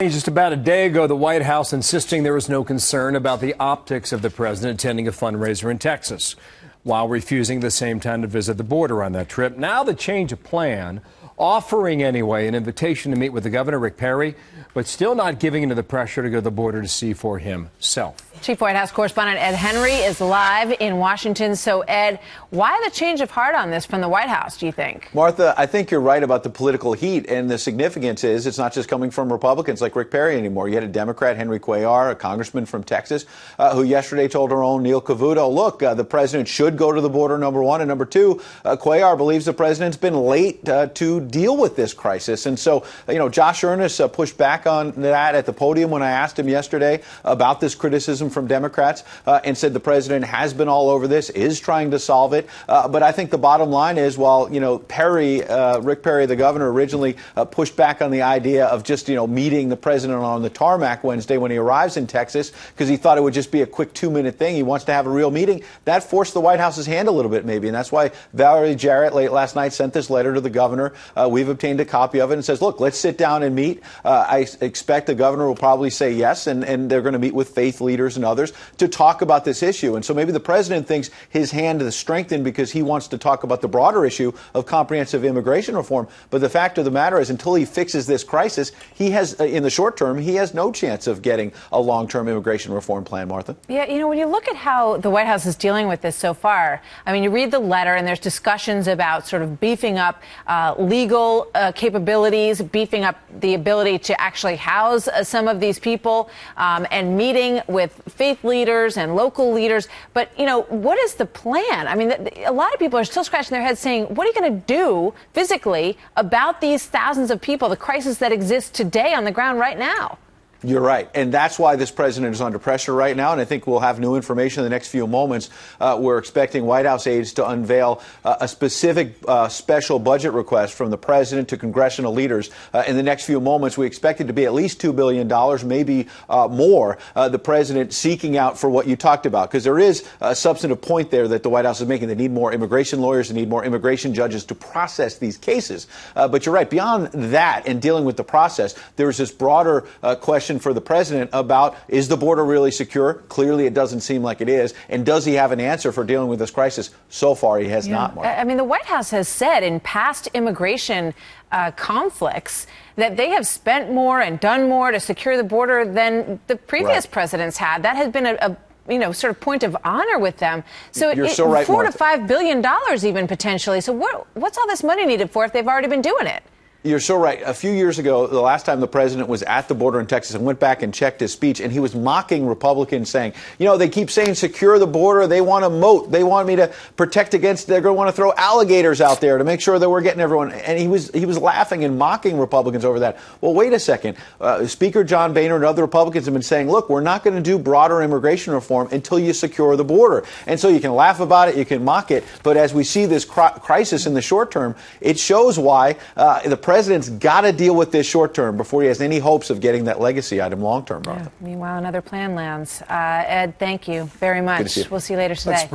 Just about a day ago, the White House insisting there was no concern about the optics of the president attending a fundraiser in Texas, while refusing at the same time to visit the border on that trip. Now the change of plan, offering anyway an invitation to meet with the governor, Rick Perry, but still not giving into the pressure to go to the border to see for himself. Chief White House correspondent Ed Henry is live in Washington. So, Ed, why the change of heart on this from the White House, do you think? Martha, I think you're right about the political heat, and the significance is it's not just coming from Republicans like Rick Perry anymore. You had a Democrat, Henry Cuellar, a congressman from Texas, who yesterday told our own Neil Cavuto, look, the president should go to the border, number one, and number two, Cuellar believes the president's been late to deal with this crisis. And so, Josh Earnest pushed back on that at the podium when I asked him yesterday about this criticism from Democrats and said the president has been all over this, is trying to solve it. But I think the bottom line is, while, Perry, Rick Perry, the governor, originally pushed back on the idea of just, meeting the president on the tarmac Wednesday when he arrives in Texas because he thought it would just be a quick 2-minute thing. He wants to have a real meeting. That forced the White House's hand a little bit, maybe. And that's why Valerie Jarrett late last night sent this letter to the governor. We've obtained a copy of it and says, look, let's sit down and meet. I expect the governor will probably say yes, and they're going to meet with faith leaders and others to talk about this issue. And so maybe the president thinks his hand is strengthened because he wants to talk about the broader issue of comprehensive immigration reform. But the fact of the matter is, until he fixes this crisis, he has, in the short term, he has no chance of getting a long-term immigration reform plan, Martha. Yeah, when you look at how the White House is dealing with this so far, I mean, you read the letter and there's discussions about sort of beefing up legal capabilities, beefing up the ability to actually house some of these people, and meeting with faith leaders and local leaders. But, what is the plan? I mean, a lot of people are still scratching their heads saying, what are you going to do physically about these thousands of people, the crisis that exists today on the ground right now? You're right. And that's why this president is under pressure right now. And I think we'll have new information in the next few moments. We're expecting White House aides to unveil a specific special budget request from the president to congressional leaders. In the next few moments, we expect it to be at least $2 billion, maybe more. The president seeking out for what you talked about, because there is a substantive point there that the White House is making. They need more immigration lawyers. They need more immigration judges to process these cases. But you're right. Beyond that and dealing with the process, there's this broader question for the president about, is the border really secure? Clearly, it doesn't seem like it is. And does he have an answer for dealing with this crisis? So far, he has not, Mark. I mean, the White House has said in past immigration conflicts that they have spent more and done more to secure the border than the previous presidents had. That has been a sort of point of honor with them. So You're so right, $4 to $5 billion even potentially. So what's all this money needed for if they've already been doing it? You're so right. A few years ago, the last time the president was at the border in Texas, and went back and checked his speech, and he was mocking Republicans, saying, they keep saying secure the border. They want a moat. They want me to protect against, they're going to want to throw alligators out there to make sure that we're getting everyone. And he was laughing and mocking Republicans over that. Well, wait a second. Speaker John Boehner and other Republicans have been saying, look, we're not going to do broader immigration reform until you secure the border. And so you can laugh about it, you can mock it, but as we see this crisis in the short term, it shows why the president's got to deal with this short term before he has any hopes of getting that legacy item long term. Yeah. Meanwhile, another plan lands. Ed, thank you very much. Good to see you. We'll see you later today.